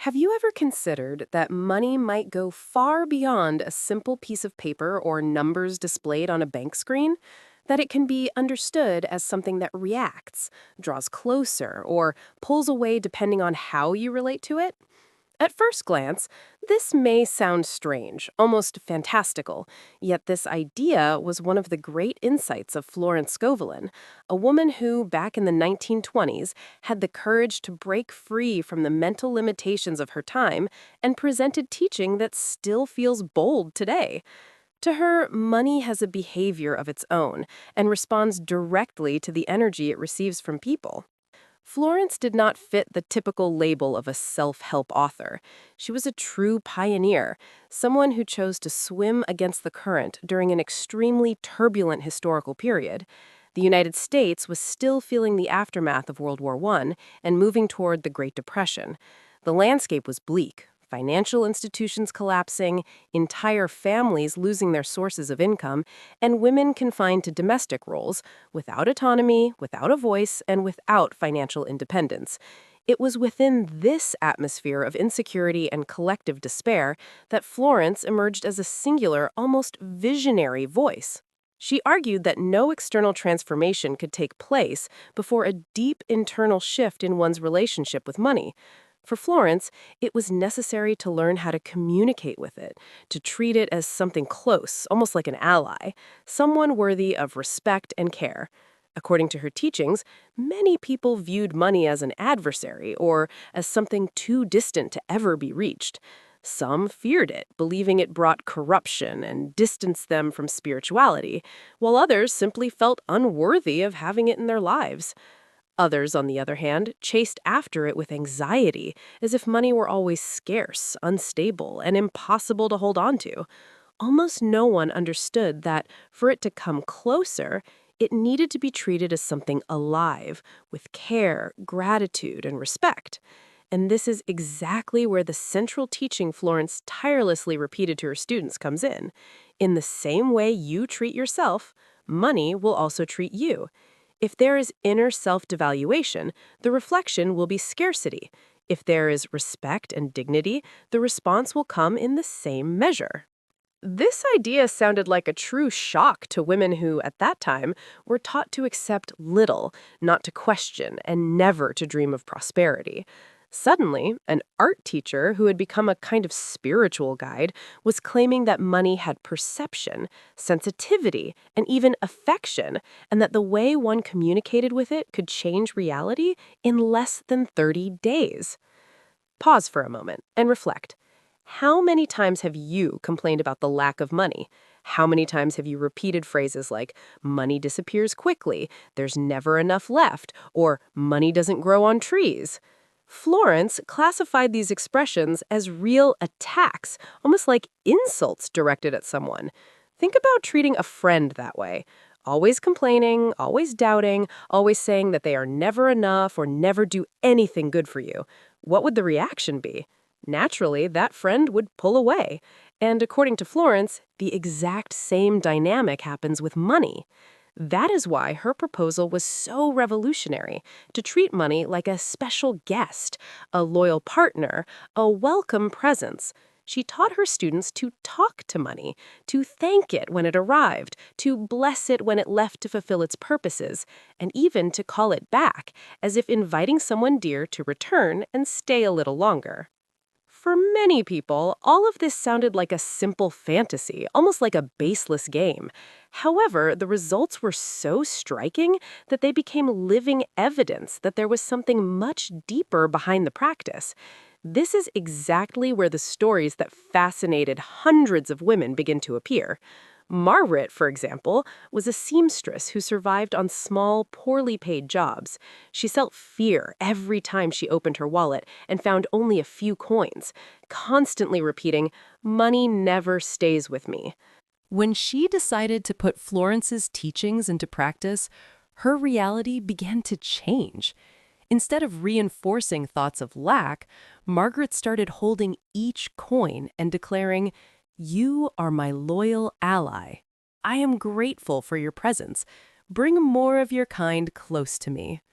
Have you ever considered that money might go far beyond a simple piece of paper or numbers displayed on a bank screen? That it can be understood as something that reacts, draws closer, or pulls away depending on how you relate to it? At first glance, this may sound strange, almost fantastical, yet this idea was one of the great insights of Florence Skovelin, a woman who, back in the 1920s, had the courage to break free from the mental limitations of her time and presented teaching that still feels bold today. To her, money has a behavior of its own and responds directly to the energy it receives from people. Florence did not fit the typical label of a self-help author. She was a true pioneer, someone who chose to swim against the current during an extremely turbulent historical period. The United States was still feeling the aftermath of World War I and moving toward the Great Depression. The landscape was bleak. Financial institutions collapsing, entire families losing their sources of income, and women confined to domestic roles, without autonomy, without a voice, and without financial independence. It was within this atmosphere of insecurity and collective despair that Florence emerged as a singular, almost visionary voice. She argued that no external transformation could take place before a deep internal shift in one's relationship with money. For Florence, it was necessary to learn how to communicate with it, to treat it as something close, almost like an ally, someone worthy of respect and care. According to her teachings, many people viewed money as an adversary or as something too distant to ever be reached. Some feared it, believing it brought corruption and distanced them from spirituality, while others simply felt unworthy of having it in their lives. Others, on the other hand, chased after it with anxiety, as if money were always scarce, unstable, and impossible to hold on to. Almost no one understood that, for it to come closer, it needed to be treated as something alive, with care, gratitude, and respect. And this is exactly where the central teaching Florence tirelessly repeated to her students comes in. In the same way you treat yourself, money will also treat you. If there is inner self-devaluation, the reflection will be scarcity. If there is respect and dignity, the response will come in the same measure. This idea sounded like a true shock to women who, at that time, were taught to accept little, not to question, and never to dream of prosperity. Suddenly, an art teacher who had become a kind of spiritual guide was claiming that money had perception, sensitivity, and even affection, and that the way one communicated with it could change reality in less than 30 days. Pause for a moment and reflect. How many times have you complained about the lack of money? How many times have you repeated phrases like, money disappears quickly, there's never enough left, or money doesn't grow on trees? Florence classified these expressions as real attacks, almost like insults directed at someone. Think about treating a friend that way. Always complaining, always doubting, always saying that they are never enough or never do anything good for you. What would the reaction be? Naturally, that friend would pull away. And according to Florence, the exact same dynamic happens with money. That is why her proposal was so revolutionary, to treat money like a special guest, a loyal partner, a welcome presence. She taught her students to talk to money, to thank it when it arrived, to bless it when it left to fulfill its purposes, and even to call it back, as if inviting someone dear to return and stay a little longer. For many people, all of this sounded like a simple fantasy, almost like a baseless game. However, the results were so striking that they became living evidence that there was something much deeper behind the practice. This is exactly where the stories that fascinated hundreds of women begin to appear. Margaret, for example, was a seamstress who survived on small, poorly paid jobs. She felt fear every time she opened her wallet and found only a few coins, constantly repeating, "Money never stays with me." When she decided to put Florence's teachings into practice, her reality began to change. Instead of reinforcing thoughts of lack, Margaret started holding each coin and declaring, "You are my loyal ally. I am grateful for your presence. Bring more of your kind close to me."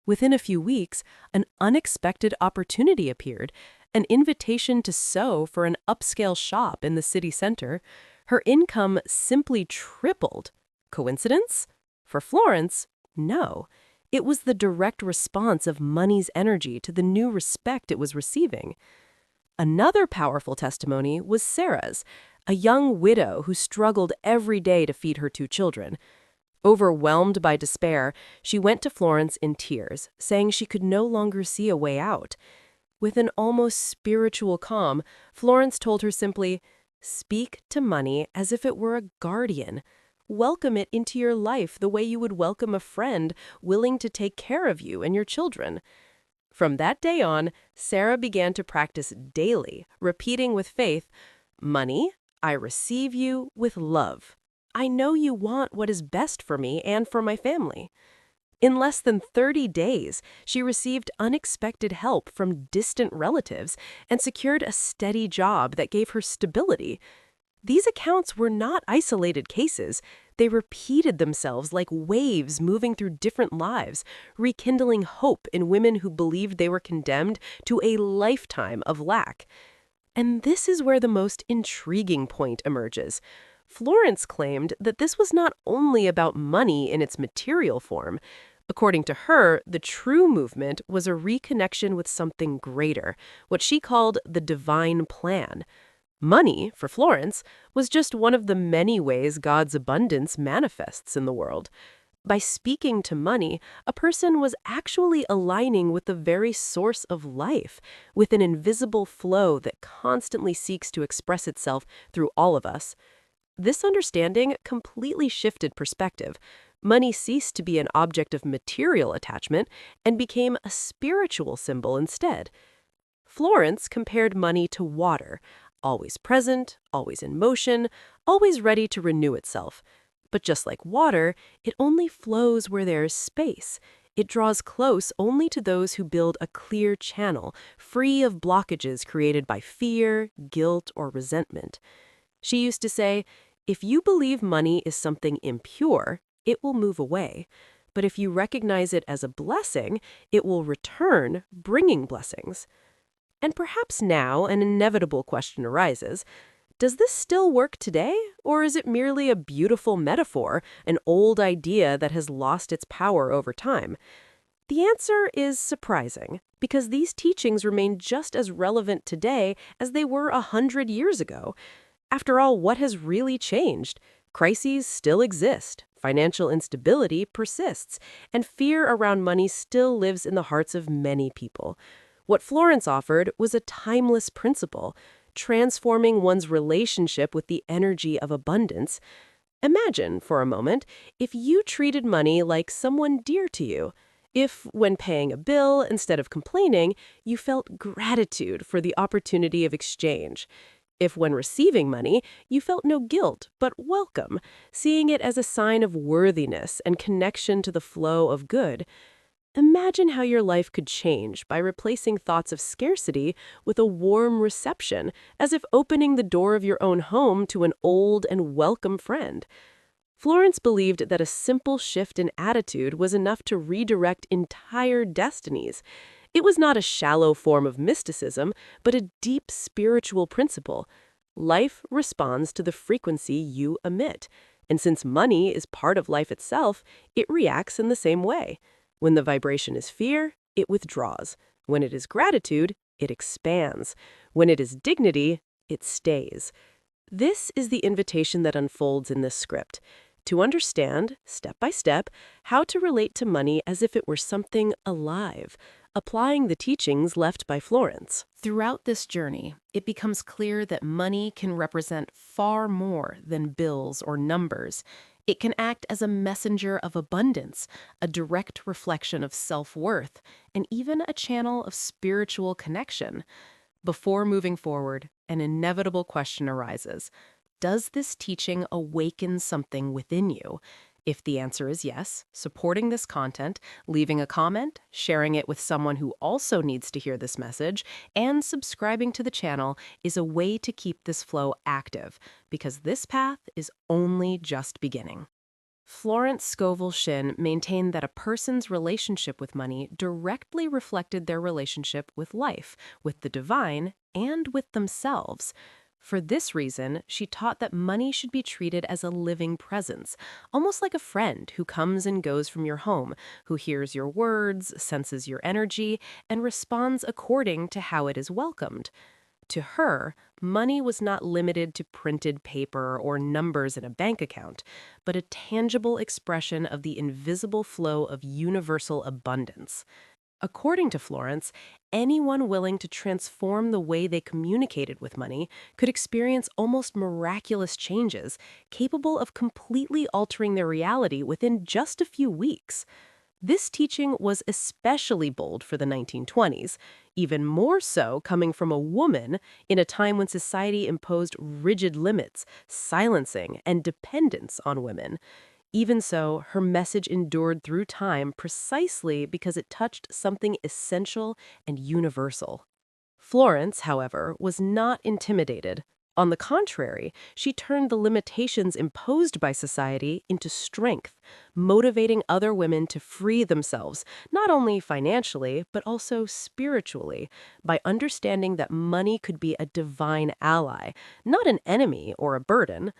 Within a few weeks, an unexpected opportunity appeared, an invitation to sew for an upscale shop in the city center. Her income simply tripled. Coincidence? For Florence, no. It was the direct response of money's energy to the new respect it was receiving. Another powerful testimony was Sarah's, a young widow who struggled every day to feed her two children. Overwhelmed by despair, she went to Florence in tears, saying she could no longer see a way out. With an almost spiritual calm, Florence told her simply, "Speak to money as if it were a guardian. Welcome it into your life the way you would welcome a friend willing to take care of you and your children." From that day on, Sarah began to practice daily, repeating with faith, "Money, I receive you with love. I know you want what is best for me and for my family." In less than 30 days, she received unexpected help from distant relatives and secured a steady job that gave her stability. These accounts were not isolated cases. They repeated themselves like waves moving through different lives, rekindling hope in women who believed they were condemned to a lifetime of lack. And this is where the most intriguing point emerges. Florence claimed that this was not only about money in its material form. According to her, the true movement was a reconnection with something greater, what she called the divine plan. Money, for Florence, was just one of the many ways God's abundance manifests in the world. By speaking to money, a person was actually aligning with the very source of life, with an invisible flow that constantly seeks to express itself through all of us. This understanding completely shifted perspective. Money ceased to be an object of material attachment and became a spiritual symbol instead. Florence compared money to water, always present, always in motion, always ready to renew itself. But just like water, it only flows where there is space. It draws close only to those who build a clear channel, free of blockages created by fear, guilt, or resentment. She used to say, "If you believe money is something impure, it will move away. But if you recognize it as a blessing, it will return, bringing blessings." And perhaps now an inevitable question arises. Does this still work today, or is it merely a beautiful metaphor, an old idea that has lost its power over time? The answer is surprising, because these teachings remain just as relevant today as they were 100 years ago. After all, what has really changed? Crises still exist, financial instability persists, and fear around money still lives in the hearts of many people. What Florence offered was a timeless principle, transforming one's relationship with the energy of abundance. Imagine, for a moment, if you treated money like someone dear to you. If, when paying a bill, instead of complaining, you felt gratitude for the opportunity of exchange. If, when receiving money, you felt no guilt, but welcome, seeing it as a sign of worthiness and connection to the flow of good. Imagine how your life could change by replacing thoughts of scarcity with a warm reception, as if opening the door of your own home to an old and welcome friend. Florence believed that a simple shift in attitude was enough to redirect entire destinies. It was not a shallow form of mysticism, but a deep spiritual principle. Life responds to the frequency you emit, and since money is part of life itself, it reacts in the same way. When the vibration is fear, it withdraws. When it is gratitude, it expands. When it is dignity, it stays. This is the invitation that unfolds in this script. To understand, step by step, how to relate to money as if it were something alive, applying the teachings left by Florence. Throughout this journey, it becomes clear that money can represent far more than bills or numbers. It can act as a messenger of abundance, a direct reflection of self-worth, and even a channel of spiritual connection. Before moving forward, an inevitable question arises. Does this teaching awaken something within you? If the answer is yes, supporting this content, leaving a comment, sharing it with someone who also needs to hear this message, and subscribing to the channel is a way to keep this flow active, because this path is only just beginning. Florence Scovel Shinn maintained that a person's relationship with money directly reflected their relationship with life, with the divine, and with themselves. For this reason, she taught that money should be treated as a living presence, almost like a friend who comes and goes from your home, who hears your words, senses your energy, and responds according to how it is welcomed. To her, money was not limited to printed paper or numbers in a bank account, but a tangible expression of the invisible flow of universal abundance. According to Florence, anyone willing to transform the way they communicated with money could experience almost miraculous changes, capable of completely altering their reality within just a few weeks. This teaching was especially bold for the 1920s, even more so coming from a woman in a time when society imposed rigid limits, silencing, and dependence on women. Even so, her message endured through time precisely because it touched something essential and universal. Florence, however, was not intimidated. On the contrary, she turned the limitations imposed by society into strength, motivating other women to free themselves, not only financially, but also spiritually, by understanding that money could be a divine ally, not an enemy or a burden.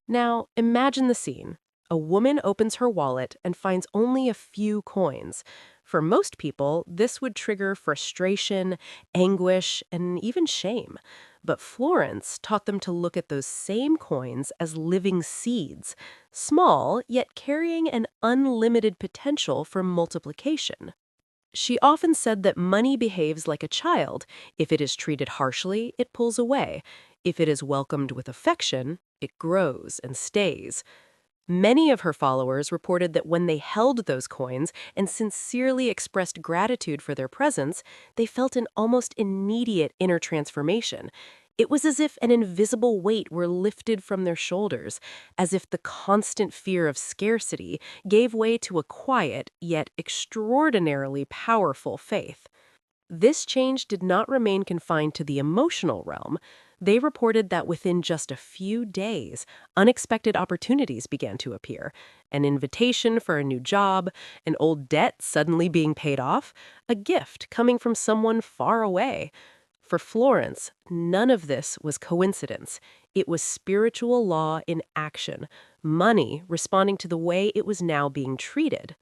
Now, imagine the scene. A woman opens her wallet and finds only a few coins. For most people, this would trigger frustration, anguish, and even shame. But Florence taught them to look at those same coins as living seeds, small, yet carrying an unlimited potential for multiplication. She often said that money behaves like a child. If it is treated harshly, it pulls away. If it is welcomed with affection, it grows and stays. Many of her followers reported that when they held those coins and sincerely expressed gratitude for their presence, they felt an almost immediate inner transformation. It was as if an invisible weight were lifted from their shoulders, as if the constant fear of scarcity gave way to a quiet yet extraordinarily powerful faith. This change did not remain confined to the emotional realm. They reported that within just a few days, unexpected opportunities began to appear. An invitation for a new job, an old debt suddenly being paid off, a gift coming from someone far away. For Florence, none of this was coincidence. It was spiritual law in action, money responding to the way it was now being treated.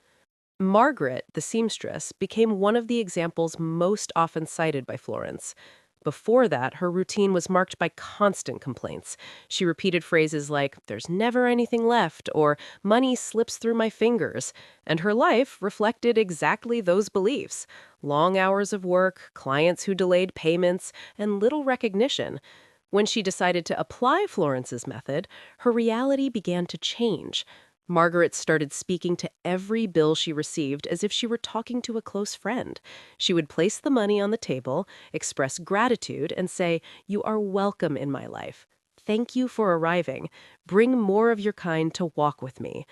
Margaret, the seamstress, became one of the examples most often cited by Florence. Before that, her routine was marked by constant complaints. She repeated phrases like, "There's never anything left," or "Money slips through my fingers." And her life reflected exactly those beliefs. Long hours of work, clients who delayed payments, and little recognition. When she decided to apply Florence's method, her reality began to change. Margaret started speaking to every bill she received as if she were talking to a close friend. She would place the money on the table, express gratitude, and say, "You are welcome in my life. Thank you for arriving. Bring more of your kind to walk with me."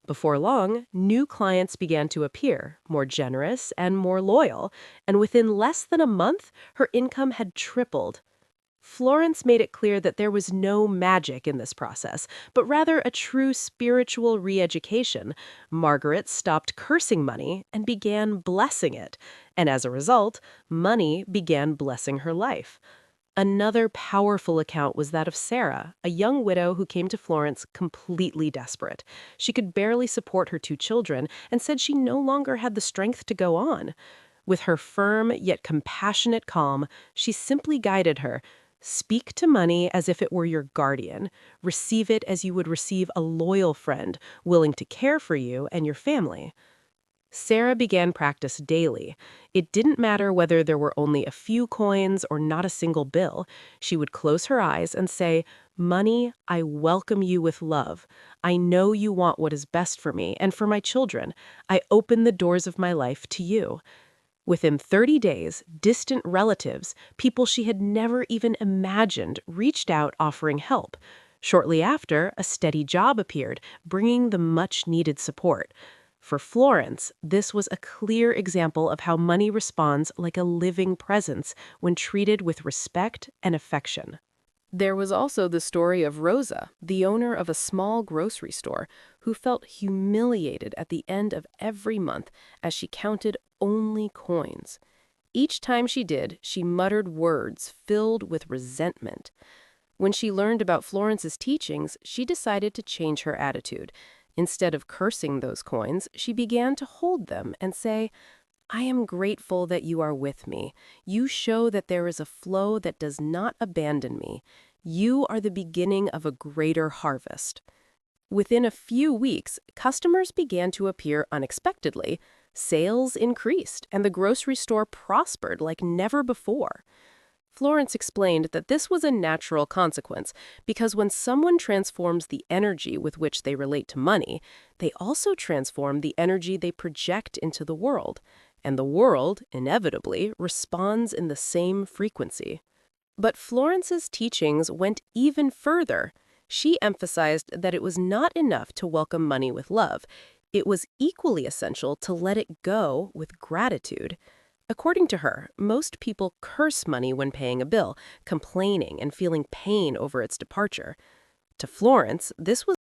Before long, new clients began to appear, more generous and more loyal, and within less than a month, her income had tripled. Florence made it clear that there was no magic in this process, but rather a true spiritual re-education. Margaret stopped cursing money and began blessing it, and as a result, money began blessing her life. Another powerful account was that of Sarah, a young widow who came to Florence completely desperate. She could barely support her two children and said she no longer had the strength to go on. With her firm yet compassionate calm, she simply guided her. Speak to money as if it were your guardian. Receive it as you would receive a loyal friend, willing to care for you and your family. Sarah began practice daily. It didn't matter whether there were only a few coins or not a single bill. She would close her eyes and say, "Money, I welcome you with love. I know you want what is best for me and for my children. I open the doors of my life to you." Within 30 days, distant relatives, people she had never even imagined, reached out offering help. Shortly after, a steady job appeared, bringing the much-needed support. For Florence, this was a clear example of how money responds like a living presence when treated with respect and affection. There was also the story of Rosa, the owner of a small grocery store, who felt humiliated at the end of every month as she counted only coins. Each time she did, she muttered words filled with resentment. When she learned about Florence's teachings, she decided to change her attitude. Instead of cursing those coins, she began to hold them and say, I am grateful that you are with me. You show that there is a flow that does not abandon me. You are the beginning of a greater harvest. Within a few weeks, customers began to appear unexpectedly. Sales increased, and the grocery store prospered like never before. Florence explained that this was a natural consequence because when someone transforms the energy with which they relate to money, they also transform the energy they project into the world, and the world, inevitably, responds in the same frequency. But Florence's teachings went even further. She emphasized that it was not enough to welcome money with love. It was equally essential to let it go with gratitude. According to her, most people curse money when paying a bill, complaining and feeling pain over its departure. To Florence, this was